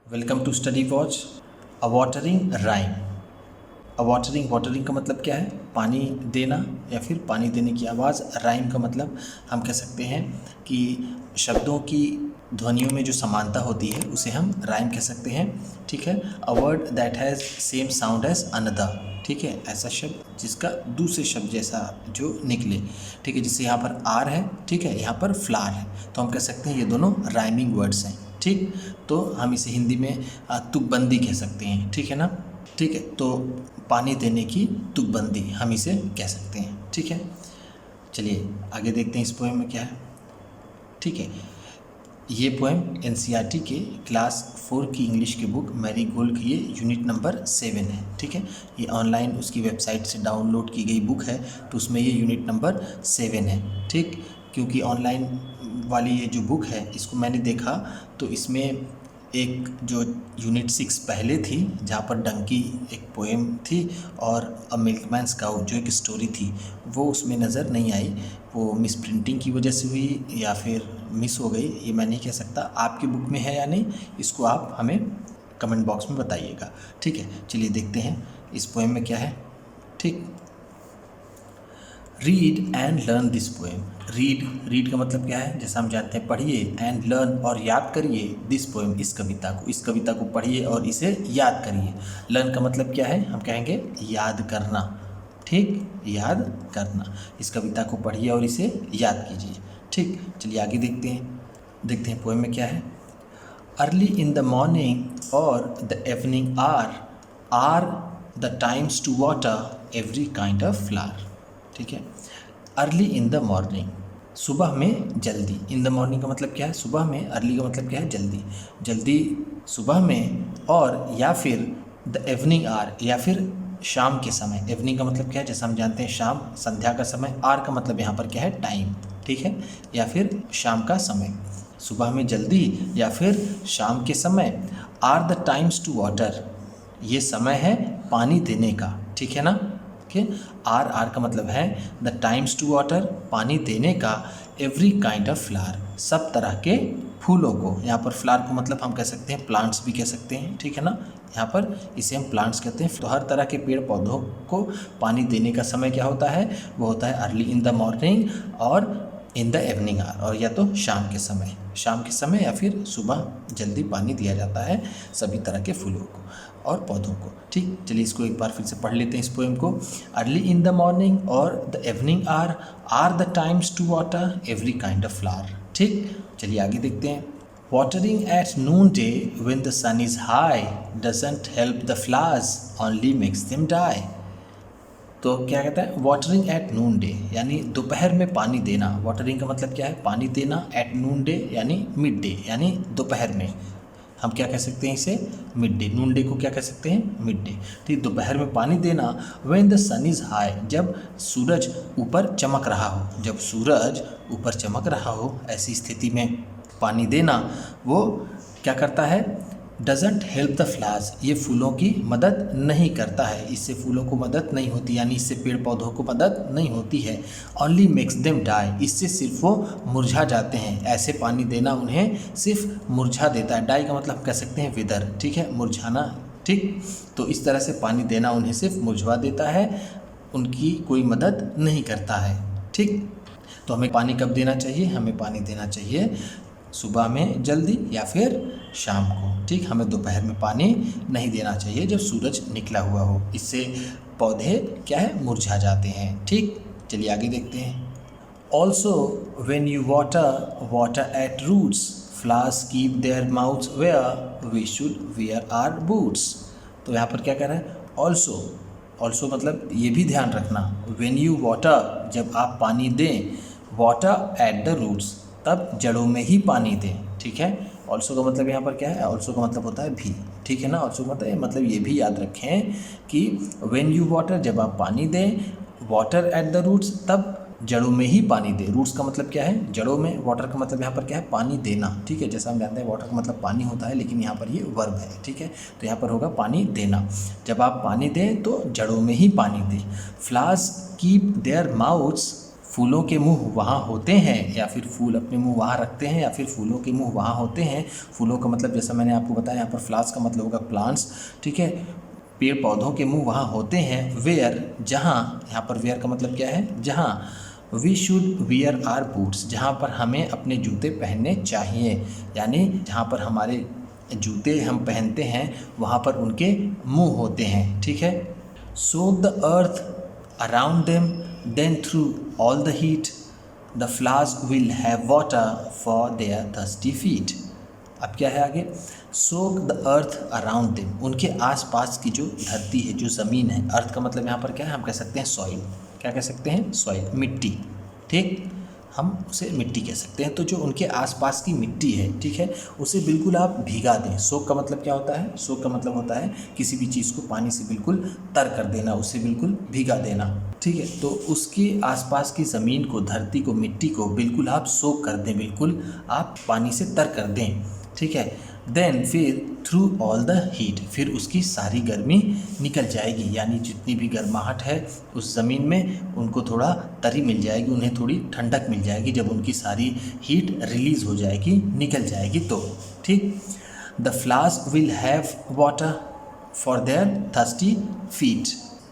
Welcome to study watch. A watering rhyme. A watering का मतलब क्या है? पानी देना या फिर पानी देने की आवाज़। राइम का मतलब हम कह सकते हैं कि शब्दों की ध्वनियों में जो समानता होती है उसे हम राइम कह सकते हैं। ठीक है। A word that has same sound as another. ठीक है, ऐसा शब्द जिसका दूसरे शब्द जैसा जो निकले। ठीक है, जैसे यहाँ पर आर है, ठीक है, यहाँ पर फ्लावर है, तो हम कह सकते हैं ये दोनों राइमिंग वर्ड्स हैं। ठीक, तो हम इसे हिंदी में तुकबंदी कह सकते हैं। ठीक है ना। ठीक है, तो पानी देने की तुकबंदी हम इसे कह सकते हैं। ठीक है, चलिए आगे देखते हैं इस पोएम में क्या है। ठीक है, ये पोएम एनसीईआरटी के क्लास 4 की इंग्लिश की बुक मैरी गोल्ड की ये यूनिट नंबर 7 है। ठीक है, ये ऑनलाइन उसकी वेबसाइट से डाउनलोड की गई बुक है, तो उसमें ये यूनिट नंबर 7 है। ठीक, क्योंकि ऑनलाइन वाली ये जो बुक है इसको मैंने देखा तो इसमें एक जो यूनिट 6 पहले थी जहाँ पर डंकी एक पोएम थी और अ मिल्कमैन्स काउ जो एक स्टोरी थी वो उसमें नज़र नहीं आई। वो मिस प्रिंटिंग की वजह से हुई या फिर मिस हो गई, ये मैं नहीं कह सकता। आपकी बुक में है या नहीं, इसको आप हमें कमेंट बॉक्स में बताइएगा। ठीक है, चलिए देखते हैं इस पोएम में क्या है। ठीक, read and learn this poem. Read का मतलब क्या है? जैसा हम जानते हैं पढ़िए, एंड लर्न और याद करिए दिस पोएम, इस कविता को पढ़िए और इसे याद करिए। लर्न का मतलब क्या है? हम कहेंगे याद करना। ठीक, याद करना। इस कविता को पढ़िए और इसे याद कीजिए। ठीक, चलिए आगे देखते हैं पोएम में क्या है। अर्ली इन द मॉर्निंग और the evening are the times to water every kind of flower. ठीक है, अर्ली इन द मॉर्निंग, सुबह में जल्दी। इन द मॉर्निंग का मतलब क्या है? सुबह में। अर्ली का मतलब क्या है? जल्दी। जल्दी सुबह में, और या फिर द इवनिंग आर, या फिर शाम के समय। इवनिंग का मतलब क्या है? जैसा हम जानते हैं शाम, संध्या का समय। आर का मतलब यहाँ पर क्या है? टाइम। ठीक है, या फिर शाम का समय। सुबह में जल्दी या फिर शाम के समय। Are the times to water, ये समय है पानी देने का। ठीक है ना। ओके, आर का मतलब है द टाइम्स टू वाटर, पानी देने का। एवरी काइंड ऑफ फ्लावर, सब तरह के फूलों को। यहाँ पर फ्लावर को मतलब हम कह सकते हैं प्लांट्स भी कह सकते हैं। ठीक है ना, यहाँ पर इसे हम प्लांट्स कहते हैं। तो हर तरह के पेड़ पौधों को पानी देने का समय क्या होता है? वो होता है अर्ली इन द मॉर्निंग और इन द इवनिंग आवर, और या तो शाम के समय या फिर सुबह जल्दी पानी दिया जाता है सभी तरह के फूलों को और पौधों को। ठीक, चलिए इसको एक बार फिर से पढ़ लेते हैं इस पोएम को। अर्ली इन द मॉर्निंग और the evening are the times to water every kind of flower. ठीक, चलिए आगे देखते हैं। Watering at noonday when the sun is high doesn't help the flowers, only makes them die. तो क्या कहता है? वाटरिंग एट नून डे, यानी दोपहर में पानी देना। वाटरिंग का मतलब क्या है? पानी देना। एट नून डे यानी मिड डे, यानी दोपहर में। हम क्या कह सकते हैं इसे? Mid day. नून डे को क्या कह सकते हैं? Mid day. ठीक, दोपहर में पानी देना। When the sun is high, जब सूरज ऊपर चमक रहा हो। जब सूरज ऊपर चमक रहा हो ऐसी स्थिति में पानी देना। वो क्या करता है? डजेंट हेल्प द फ्लावर्स, ये फूलों की मदद नहीं करता है। इससे फूलों को मदद नहीं होती, यानी इससे पेड़ पौधों को मदद नहीं होती है। ओनली मेक्स देम डाई, इससे सिर्फ वो मुरझा जाते हैं। ऐसे पानी देना उन्हें सिर्फ मुरझा देता है। डाई का मतलब कह सकते हैं विदर। ठीक है, मुरझाना। ठीक, तो इस तरह से पानी देना उन्हें सिर्फ मुरझा देता है, उनकी कोई मदद नहीं करता है। ठीक, तो हमें पानी कब देना चाहिए? हमें पानी देना चाहिए सुबह में जल्दी या फिर शाम को। ठीक, हमें दोपहर में पानी नहीं देना चाहिए जब सूरज निकला हुआ हो, इससे पौधे क्या है? मुरझा जाते हैं। ठीक, चलिए आगे देखते हैं। Also when you water at roots, flowers keep their mouths where we should wear our boots. तो यहाँ पर क्या कह रहा है? ऑल्सो मतलब ये भी ध्यान रखना। वेन यू वाटर, जब आप पानी दें। वाटर एट द रूट्स, तब जड़ों में ही पानी दें। ठीक है, ऑल्सो का मतलब यहाँ पर क्या है? ऑल्सो का मतलब होता है भी। ठीक है ना, ऑल्सो का मतलब ये भी याद रखें कि व्हेन यू वाटर, जब आप पानी दें। वाटर एट द रूट्स, तब जड़ों में ही पानी दें। रूट्स का मतलब क्या है? जड़ों में। वाटर का मतलब यहाँ पर क्या है? पानी देना। ठीक है, जैसा हम जानते हैं वाटर का मतलब पानी होता है, लेकिन यहाँ पर ये वर्ब है। ठीक है, तो यहाँ पर होगा पानी देना। जब आप पानी दें तो जड़ों में ही पानी दें। फ्लावर्स कीप देयर माउथ्स, फूलों के मुंह वहाँ होते हैं, या फिर फूल अपने मुंह वहाँ रखते हैं, या फिर फूलों के मुंह वहाँ होते हैं। फूलों का मतलब जैसा मैंने आपको बताया, यहाँ पर फ्लावर्स का मतलब होगा प्लांट्स, ठीक है। पेड़ पौधों के मुंह वहाँ होते हैं, वेयर, जहाँ, यहाँ पर वेयर का मतलब क्या है, जहाँ। We should wear our boots, जहाँ पर हमें अपने जूते पहनने चाहिए, यानी जहाँ पर हमारे जूते हम पहनते हैं वहाँ पर उनके मुंह होते हैं, ठीक है। Soak the earth around them, then through all the heat the flowers will have water for their thirsty feet. अब क्या है आगे, soak the earth around them, उनके आसपास की जो धरती है, जो ज़मीन है, अर्थ का मतलब यहाँ पर क्या है, हम कह सकते हैं सॉइल, क्या कह सकते हैं, सॉइल, मिट्टी, ठीक, हम उसे मिट्टी कह सकते हैं। तो जो उनके आसपास की मिट्टी है, ठीक है, उसे बिल्कुल आप भिगा दें। सोक का मतलब क्या होता है, सोक का मतलब होता है किसी भी चीज़ को पानी से बिल्कुल तर कर देना, उसे बिल्कुल भिगा देना, ठीक है। तो उसके आसपास की ज़मीन को, धरती को, मिट्टी को बिल्कुल आप सोक कर दें, बिल्कुल आप पानी से तर कर दें, ठीक है। देन फिर थ्रू ऑल द हीट, फिर उसकी सारी गर्मी निकल जाएगी, यानी जितनी भी गर्माहट है उस ज़मीन में उनको थोड़ा तरी मिल जाएगी, उन्हें थोड़ी ठंडक मिल जाएगी जब उनकी सारी हीट रिलीज़ हो जाएगी, निकल जाएगी तो, ठीक। The flowers will have water for their thirsty feet,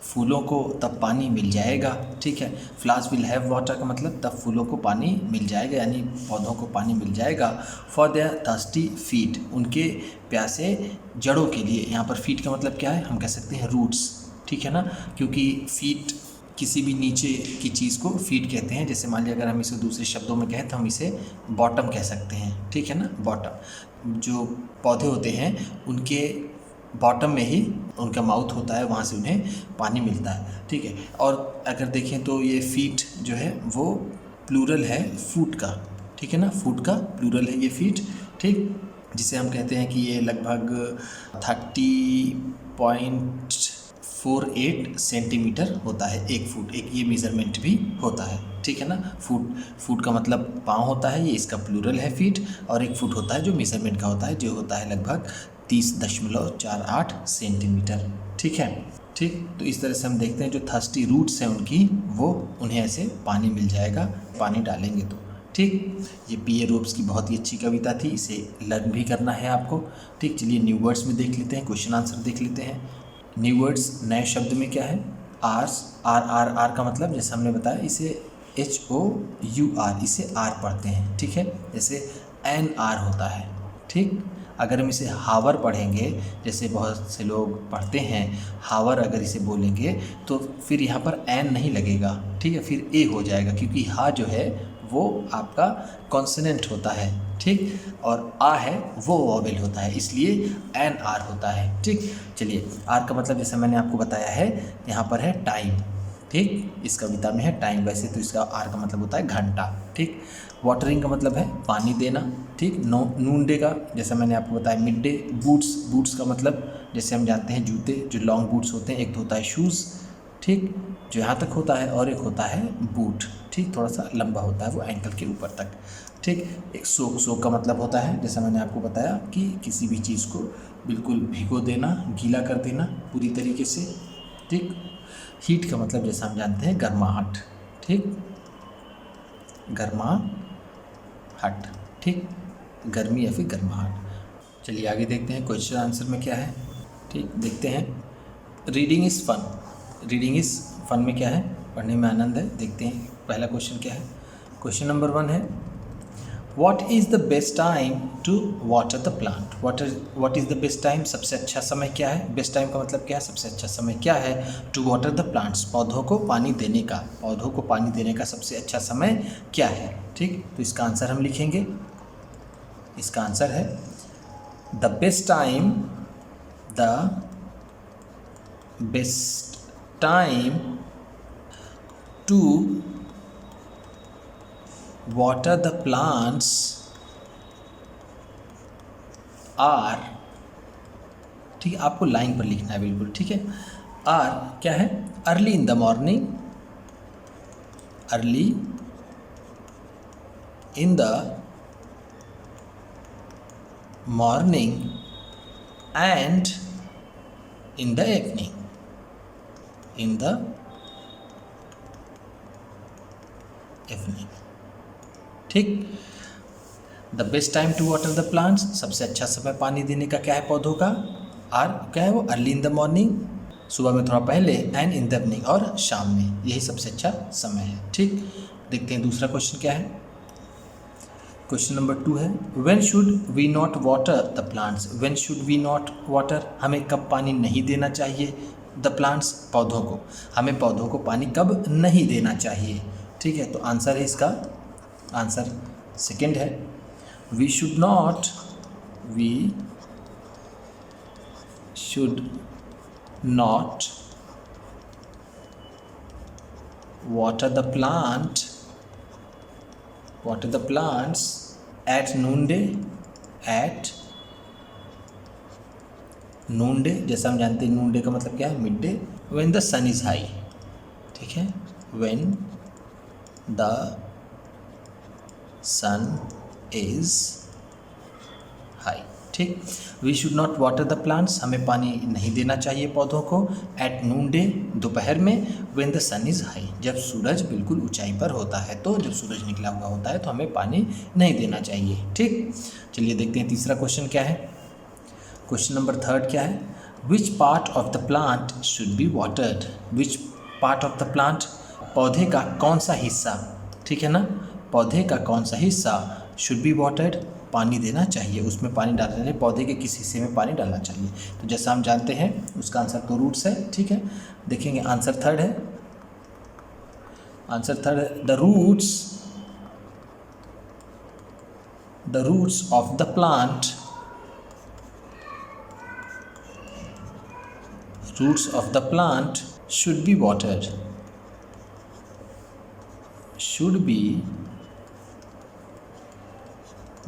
फूलों को तब पानी मिल जाएगा, ठीक है। फ्लावर्स विल हैव वाटर का मतलब तब फूलों को पानी मिल जाएगा, यानी पौधों को पानी मिल जाएगा। फॉर देयर थर्स्टी फीट, उनके प्यासे जड़ों के लिए, यहाँ पर फीट का मतलब क्या है, हम कह सकते हैं रूट्स, ठीक है ना, क्योंकि फीट किसी भी नीचे की चीज़ को फीट कहते हैं। जैसे मान लिया अगर हम इसे दूसरे शब्दों में कहें तो हम इसे बॉटम कह सकते हैं, ठीक है ना, बॉटम। जो पौधे होते हैं उनके बॉटम में ही उनका माउथ होता है, वहाँ से उन्हें पानी मिलता है, ठीक है। और अगर देखें तो ये फीट जो है वो प्लूरल है फूट का, ठीक है ना, फूट का प्लूरल है ये फीट, ठीक, जिसे हम कहते हैं कि ये लगभग 30.48 सेंटीमीटर होता है एक फुट, एक ये मेज़रमेंट भी होता है, ठीक है ना। फुट का मतलब पाँव होता है, ये इसका प्लूरल है फीट, और एक फुट होता है जो मेज़रमेंट का होता है, जो होता है लगभग 30.48 सेंटीमीटर, ठीक है, ठीक। तो इस तरह से हम देखते हैं जो थर्स्टी रूट्स हैं उनकी, वो उन्हें ऐसे पानी मिल जाएगा, पानी डालेंगे तो, ठीक। ये पी.ए. रोप्स की बहुत ही अच्छी कविता थी, इसे लर्न भी करना है आपको, ठीक। चलिए न्यू वर्ड्स में देख लेते हैं, क्वेश्चन आंसर देख लेते हैं। न्यू वर्ड्स नए शब्द में क्या है, आर्स, आर का मतलब जैसे हमने बताया इसे HOUR, इसे आर पढ़ते हैं, ठीक है, जैसे NR होता है, ठीक। अगर हम इसे हावर पढ़ेंगे, जैसे बहुत से लोग पढ़ते हैं हावर, अगर इसे बोलेंगे तो फिर यहाँ पर एन नहीं लगेगा, ठीक है, फिर ए हो जाएगा, क्योंकि हा जो है वो आपका कॉन्सोनेंट होता है, ठीक, और आ है वो वॉवेल होता है, इसलिए एन आर होता है, ठीक। चलिए आर का मतलब जैसे मैंने आपको बताया है, यहाँ पर है टाइम, ठीक, इस कविता में है टाइम, वैसे तो इसका आर का मतलब होता है घंटा, ठीक। वाटरिंग का मतलब है पानी देना, ठीक। नून डे का जैसा मैंने आपको बताया मिड डे। बूट्स का मतलब जैसे हम जानते हैं जूते, जो लॉन्ग बूट्स होते हैं, एक तो होता है शूज़, ठीक, जो यहाँ तक होता है, और एक होता है बूट, ठीक, थोड़ा सा लंबा होता है वो एंकल के ऊपर तक, ठीक। एक सोक का मतलब होता है जैसा मैंने आपको बताया कि किसी भी चीज़ को बिल्कुल भिगो देना, गीला कर देना पूरी तरीके से, ठीक। हीट का मतलब जैसा हम जानते हैं गर्माहट, ठीक, गर्माहट, ठीक, गर्मी या फिर गर्माहट। चलिए आगे देखते हैं क्वेश्चन आंसर में क्या है, ठीक, देखते हैं। Reading is fun, reading is fun में क्या है, पढ़ने में आनंद है। देखते हैं पहला क्वेश्चन क्या है। क्वेश्चन नंबर 1 है, what is the best time to water the plant. What is the best time, सबसे अच्छा समय क्या है। बेस्ट टाइम का मतलब क्या है, सबसे अच्छा समय क्या है। टू वाटर द प्लांट्स, पौधों को पानी देने का, पौधों को पानी देने का सबसे अच्छा समय क्या है, ठीक। तो इसका आंसर हम लिखेंगे, इसका आंसर है the best time to water the plants are, ठीक है, आपको लाइन पर लिखना है बिल्कुल, ठीक है। आर क्या है, early in the morning, early in the morning and in the evening, in the evening. ठीक। The best time to water the plants, सबसे अच्छा समय पानी देने का क्या है पौधों का? क्या है वो? अर्ली इन द मॉर्निंग, सुबह में थोड़ा पहले, एंड इन द इवनिंग, और शाम में, यही सबसे अच्छा समय है। ठीक। देखते हैं दूसरा क्वेश्चन क्या है। क्वेश्चन नंबर 2 है, when should we not water the plants. When should we not water, हमें कब पानी नहीं देना चाहिए? द प्लांट्स, पौधों को, हमें पौधों को पानी कब नहीं देना चाहिए? ठीक है, तो आंसर है इसका, आंसर सेकंड है, we should not water the plants at noonday, जैसा हम जानते हैं noonday का मतलब क्या है? Mid day, when the sun is high। ठीक है, when the sun is high। ठीक। We should not water the plants, हमें पानी नहीं देना चाहिए पौधों को, एट नून डे, दोपहर में, when the sun is high, जब सूरज बिल्कुल ऊंचाई पर होता है, तो जब सूरज निकला हुआ होता है तो हमें पानी नहीं देना चाहिए। ठीक। चलिए देखते हैं तीसरा क्वेश्चन क्या है। क्वेश्चन नंबर 3 क्या है, which part of the plant should be watered. Which part of the plant, पौधे का कौन सा हिस्सा, ठीक है ना, पौधे का कौन सा हिस्सा शुड बी वाटर्ड, पानी देना चाहिए, उसमें पानी डालना चाहिए, पौधे के किस हिस्से में पानी डालना चाहिए? तो जैसा हम जानते हैं उसका आंसर तो रूट्स है। ठीक है, देखेंगे आंसर 3 है, आंसर 3 है, the roots of the plant, roots of the plant should be watered, should be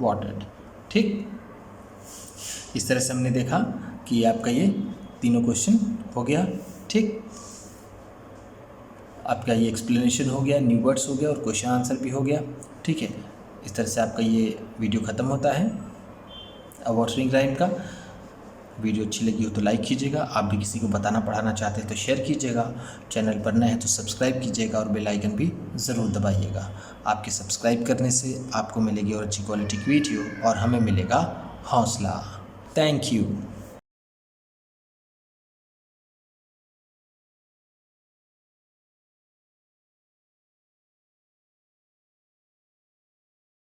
watered. ठीक। इस तरह से हमने देखा कि आपका ये तीनों क्वेश्चन हो गया। ठीक, आपका ये एक्सप्लेनेशन हो गया, न्यू वर्ड्स हो गया, और क्वेश्चन आंसर भी हो गया। ठीक है, इस तरह से आपका ये वीडियो ख़त्म होता है वाटरिंग राइम का। वीडियो अच्छी लगी हो तो लाइक कीजिएगा, आप भी किसी को बताना पढ़ाना चाहते हैं तो शेयर कीजिएगा, चैनल पर नए हैं तो सब्सक्राइब कीजिएगा, और बेल आइकन भी ज़रूर दबाइएगा। आपके सब्सक्राइब करने से आपको मिलेगी और अच्छी क्वालिटी की वीडियो, और हमें मिलेगा हौसला। Thank you.